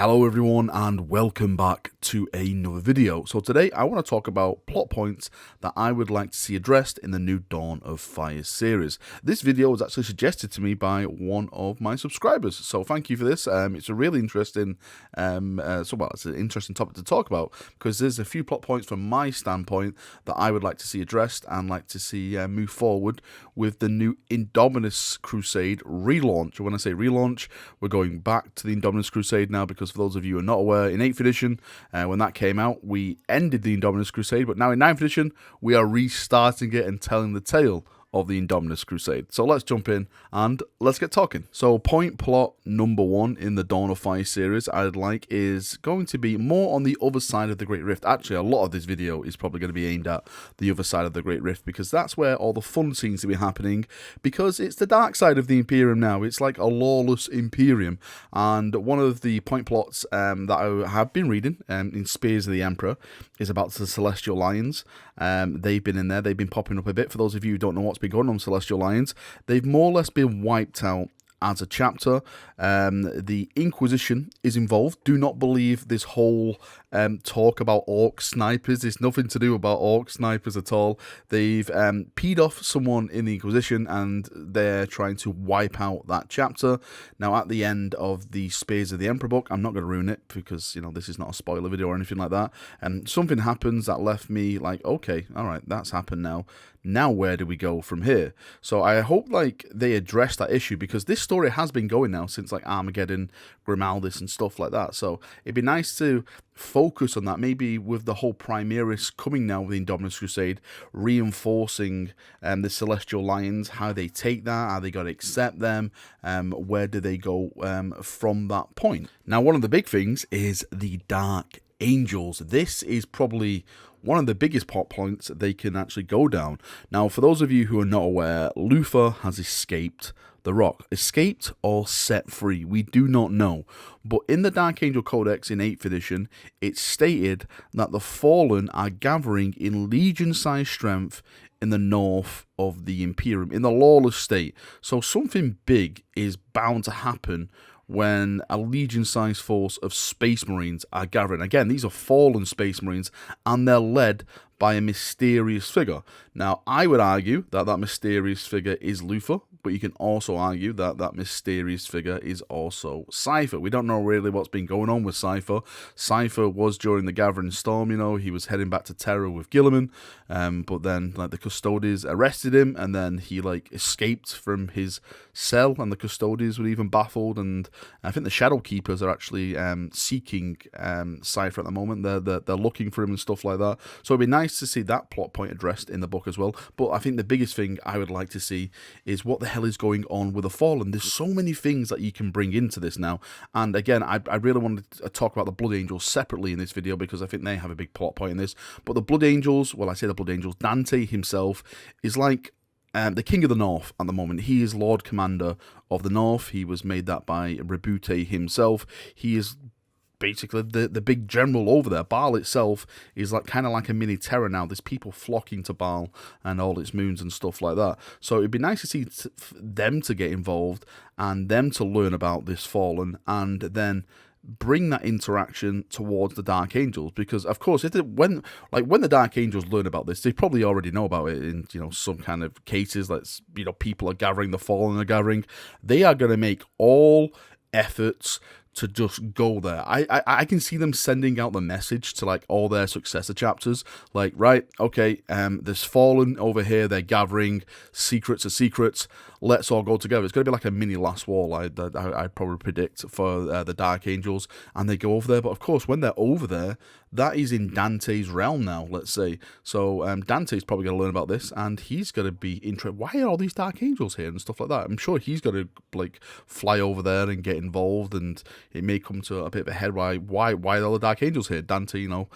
Hello everyone and welcome back to another video. So today I want to talk about plot points that I would like to see addressed in the new Dawn of Fire series. This video was actually suggested to me by one of my subscribers, so thank you for this. It's a really interesting, it's an interesting topic to talk about because there's a few plot points from my standpoint that I would like to see addressed and like to see move forward with the new Indomitus Crusade relaunch. When I say relaunch, we're going back to the Indomitus Crusade now because for those of you who are not aware, in 8th edition, when that came out, we ended the Indomitus Crusade, but now in 9th edition, we are restarting it and telling the tale of the Indomitus Crusade. So let's jump in and let's get talking. So point plot number one in the Dawn of Fire series I'd like is going to be more on the other side of the Great Rift. Actually, a lot of this video is probably going to be aimed at the other side of the Great Rift because that's where all the fun seems to be happening, because it's the dark side of the Imperium now. It's like a lawless Imperium, and one of the point plots that I have been reading in Spears of the Emperor is about the Celestial Lions. They've been in there, they've been popping up a bit. For those of you who don't know what's been going on Celestial Lions, they've more or less been wiped out as a chapter. The Inquisition is involved. Do not believe this whole talk about orc snipers. It's nothing to do about orc snipers at all. They've peed off someone in the Inquisition and they're trying to wipe out that chapter. Now at the end of the Spears of the Emperor book, I'm not going to ruin it because, you know, this is not a spoiler video or anything like that, and something happens that left me like, okay, alright, that's happened now. Now where do we go from here? So I hope like they address that issue, because this story has been going now since like Armageddon, Grimaldis and stuff like that. So it'd be nice to focus on that, maybe with the whole Primaris coming now with the Indomitus Crusade, reinforcing the Celestial Lions, how they take that, how they got to accept them, where do they go from that point. Now one of the big things is the Dark Angels. This is probably one of the biggest plot points they can actually go down. Now, for those of you who are not aware, Luthor has escaped the Rock. Escaped or set free, we do not know. But in the Dark Angel Codex in 8th edition, it's stated that the Fallen are gathering in legion-sized strength in the north of the Imperium, in the lawless state. So something big is bound to happen when a legion-sized force of Space Marines are gathering. Again, these are fallen Space Marines, and they're led by a mysterious figure. Now, I would argue that that mysterious figure is Luthor, but you can also argue that that mysterious figure is also Cypher. We don't know really what's been going on with Cypher. Cypher was during the Gathering Storm, you know, he was heading back to Terra with Gilliman, but then like the Custodes arrested him, and then he like escaped from his cell, and the Custodes were even baffled, and I think the Shadow Keepers are actually seeking Cypher at the moment. They're looking for him and stuff like that. So it'd be nice to see that plot point addressed in the book as well. But I think the biggest thing I would like to see is what the hell is going on with the Fallen. There's so many things that you can bring into this now, and again, I really wanted to talk about the Blood Angels separately in this video because I think they have a big plot point in this. But the Blood Angels, well, I say the Blood Angels, Dante himself is like the King of the North at the moment. He is Lord Commander of the North. He was made that by Rebute himself. He is basically the big general over there. Baal itself is like kind of like a mini Terra now. There's people flocking to Baal and all its moons and stuff like that. So it'd be nice to see them to get involved and them to learn about this Fallen, and then bring that interaction towards the Dark Angels, because of course when the Dark Angels learn about this, they probably already know about it in, you know, some kind of cases, like, you know, people are gathering, the Fallen are gathering. They are going to make all efforts to just go there. I can see them sending out the message to like all their successor chapters, like, right, okay, there's Fallen over here, they're gathering, secrets are secrets, let's all go together. It's going to be like a mini Last Wall, I'd probably predict, for the Dark Angels, and they go over there. But of course, when they're over there, that is in Dante's realm now, let's say. So Dante's probably going to learn about this, and he's going to be interested. Why are all these Dark Angels here and stuff like that? I'm sure he's going to like fly over there and get involved, and it may come to a bit of a head why are all the Dark Angels here? Dante, you know,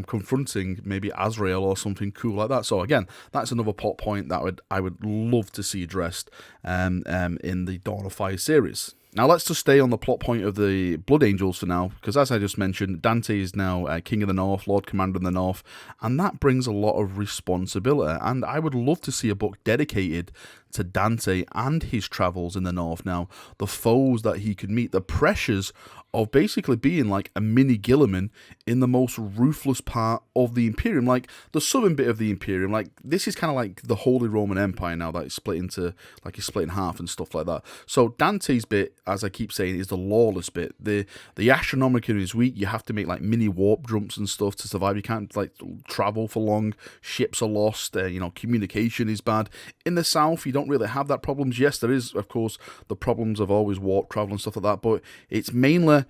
confronting maybe Azrael or something cool like that. So again, that's another plot point that I would love to see addressed in the Dawn of Fire series. Now let's just stay on the plot point of the Blood Angels for now, because as I just mentioned, Dante is now King of the North, Lord Commander in the North, and that brings a lot of responsibility, and I would love to see a book dedicated to Dante and his travels in the north now, the foes that he could meet, the pressures of basically being like a mini Gilliman in the most ruthless part of the Imperium, like the southern bit of the Imperium. Like, this is kind of like the Holy Roman Empire now that is split into, like, it's split in half and stuff like that. So Dante's bit, as I keep saying, is the lawless bit. The Astronomica is weak. You have to make like mini warp jumps and stuff to survive. You can't like travel for long. Ships are lost. Communication is bad. In the south, you don't really have that problems. Yes, there is, of course, the problems of always warp travel and stuff like that, but it's mainly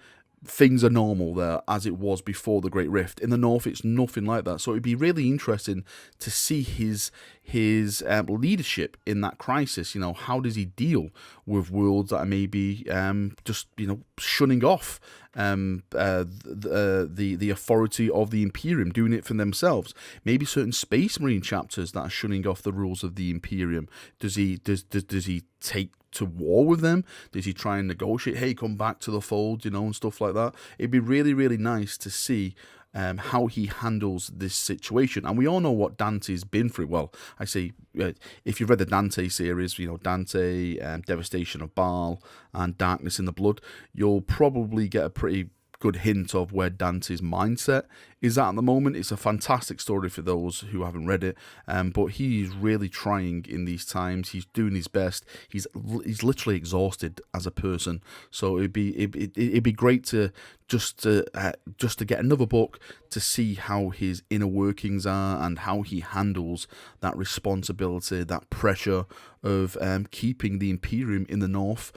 things are normal there as it was before the Great Rift. In the north, it's nothing like that. So it'd be really interesting to see his leadership in that crisis. How does he deal with worlds that are maybe just shunning off the authority of the Imperium, doing it for themselves? Maybe certain Space Marine chapters that are shunning off the rules of the Imperium. Does he take to war with them? Does he try and negotiate, hey, come back to the fold, and stuff like that? It'd be really, really nice to see how he handles this situation. And we all know what Dante's been through. Well, I say, if you've read the Dante series, Dante, Devastation of Baal, and Darkness in the Blood, you'll probably get a pretty good hint of where Dante's mindset is at the moment. It's a fantastic story for those who haven't read it, but he's really trying in these times. He's doing his best. He's literally exhausted as a person. So it'd be great to just to get another book to see how his inner workings are and how he handles that responsibility, that pressure of keeping the Imperium in the north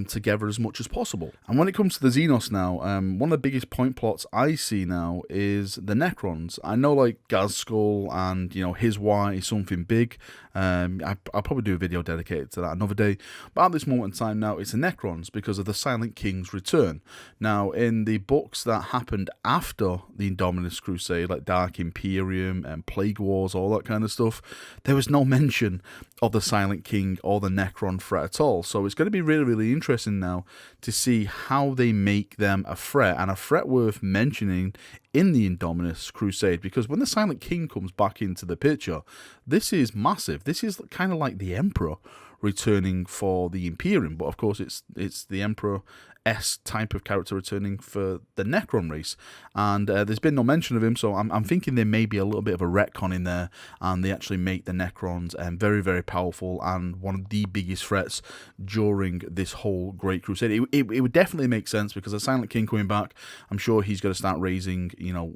together as much as possible. And when it comes to the Xenos now, one of the biggest point plots I see now is the Necrons. I know like Gazskull and his why is something big. I'll probably do a video dedicated to that another day. But at this moment in time now, it's the Necrons because of the Silent King's return. Now, in the books that happened after the Indomitus Crusade, like Dark Imperium and Plague Wars, all that kind of stuff, there was no mention of the Silent King or the Necron threat at all. So it's going to be really, really interesting now to see how they make them a threat, and a threat worth mentioning in the Indomitus Crusade, because when the Silent King comes back into the picture, this is massive. This is kind of like the Emperor returning for the Imperium, but of course it's the Emperor-esque type of character returning for the Necron race, and there's been no mention of him, so I'm thinking there may be a little bit of a retcon in there, and they actually make the Necrons very, very powerful and one of the biggest threats during this whole Great Crusade. It would definitely make sense, because the Silent King coming back, I'm sure he's going to start raising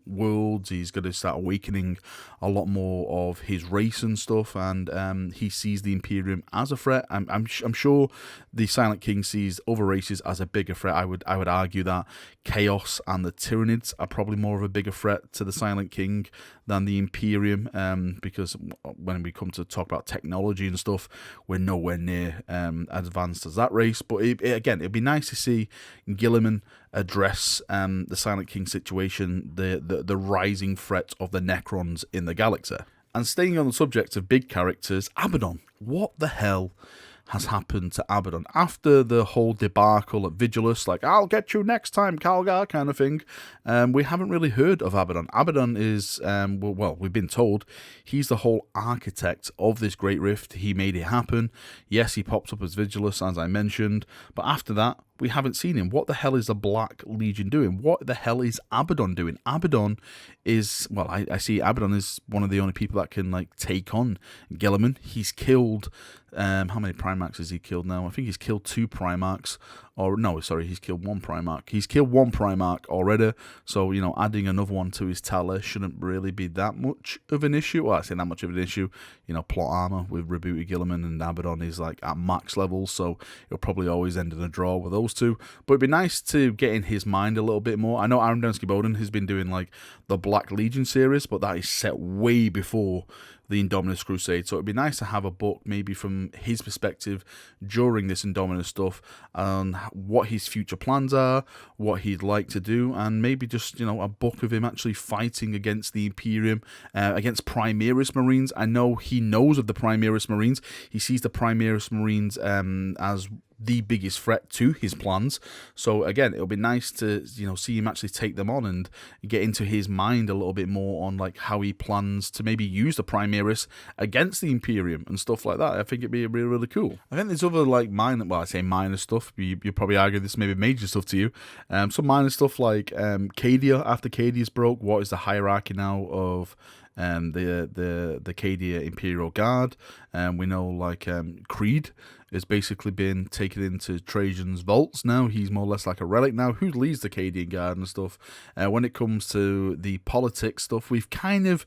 worlds. He's going to start awakening a lot more of his race and stuff, and he sees the Imperium as a threat. I'm sure the Silent King sees other races as a bigger threat. I would argue that Chaos and the Tyranids are probably more of a bigger threat to the Silent King than the Imperium, because when we come to talk about technology and stuff, we're nowhere near advanced as that race. But it'd be nice to see Gilliman address the Silent King situation, the rising threat of the Necrons in the galaxy. And staying on the subject of big characters, Abaddon. What the hell has happened to Abaddon after the whole debacle at Vigilus, like, I'll get you next time, Calgar, kind of thing? We haven't really heard of Abaddon. Abaddon is, well, we've been told he's the whole architect of this Great Rift. He made it happen. Yes, he popped up as Vigilus, as I mentioned, but after that, we haven't seen him. What the hell is the Black Legion doing? What the hell is Abaddon doing? Abaddon is, well, I see Abaddon is one of the only people that can, like, take on Gilliman. He's killed, how many Primarchs has he killed now? I think he's killed 2 Primarchs. Or, no, sorry, he's killed 1 Primarch. He's killed 1 Primarch already, so, adding another one to his tally shouldn't really be that much of an issue. Well, I say that much of an issue. Plot armor with rebooted Gilliman and Abaddon is, like, at max levels, so it'll probably always end in a draw with those two. But it'd be nice to get in his mind a little bit more. I know Aaron Donsky-Bowden has been doing, like, the Black Legion series, but that is set way before the Indomitus Crusade, so it'd be nice to have a book maybe from his perspective during this Indomitus stuff, and what his future plans are, what he'd like to do, and maybe just a book of him actually fighting against the Imperium, against Primaris Marines. I know he knows of the Primaris Marines. He sees the Primaris Marines as the biggest threat to his plans. So again, it'll be nice to, you know, see him actually take them on and get into his mind a little bit more on like how he plans to maybe use the Primaris against the Imperium and stuff like that. I think it'd be really, really cool. I think there's other like minor, well, I say minor stuff. You probably argue this may be major stuff to you. Some minor stuff like Cadia. After Cadia's broke, what is the hierarchy now of the Cadia Imperial Guard? We know like Creed has basically been taken into Trajan's vaults now. He's more or less like a relic now. Who leads the Cadian Guard and stuff? When it comes to the politics stuff, we've kind of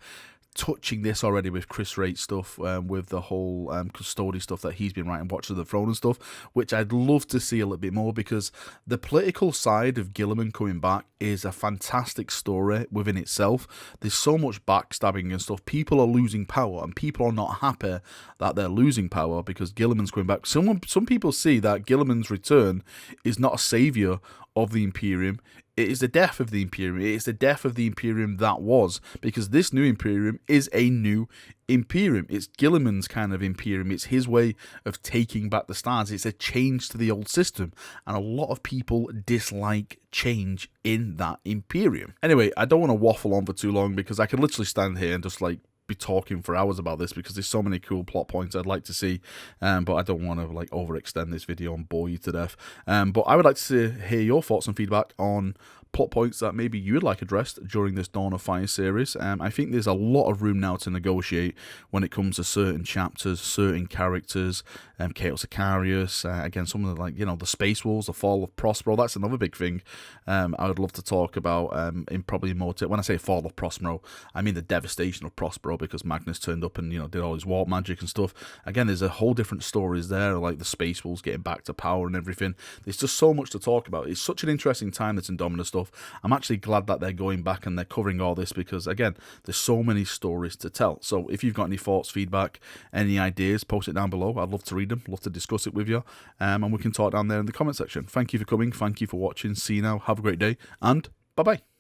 touching this already with Chris Wraith stuff, with the whole custody stuff that he's been writing, Watch of the Throne and stuff, which I'd love to see a little bit more, because the political side of Guilliman coming back is a fantastic story within itself. There's so much backstabbing and stuff. People are losing power, and people are not happy that they're losing power because Guilliman's coming back. Some people see that Guilliman's return is not a saviour of the Imperium. It is the death of the Imperium. It is the death of the Imperium that was, because this new Imperium is a new Imperium. It's Guilliman's kind of Imperium. It's his way of taking back the stars. It's a change to the old system, and a lot of people dislike change in that Imperium. Anyway, I don't want to waffle on for too long, because I could literally stand here and just like be talking for hours about this, because there's so many cool plot points I'd like to see, but I don't want to like overextend this video and bore you to death. But I would like to hear your thoughts and feedback on plot points that maybe you would like addressed during this Dawn of Fire series. I think there's a lot of room now to negotiate when it comes to certain chapters, certain characters, Chaos Icarius, again, some of the, like, you know, the Space Wolves, the Fall of Prospero. That's another big thing I would love to talk about in probably more. When I say Fall of Prospero, I mean the devastation of Prospero, because Magnus turned up and, you know, did all his warp magic and stuff. Again, there's a whole different stories there, like the Space Wolves getting back to power and everything. There's just so much to talk about. It's such an interesting time that's in Indomitus stuff. I'm actually glad that they're going back and they're covering all this, because again, there's so many stories to tell. So if you've got any thoughts, feedback, any ideas, post it down below. I'd love to read them, love to discuss it with you, and we can talk down there in the comment section. Thank you for coming, thank you for watching. See you now, have a great day, and bye bye.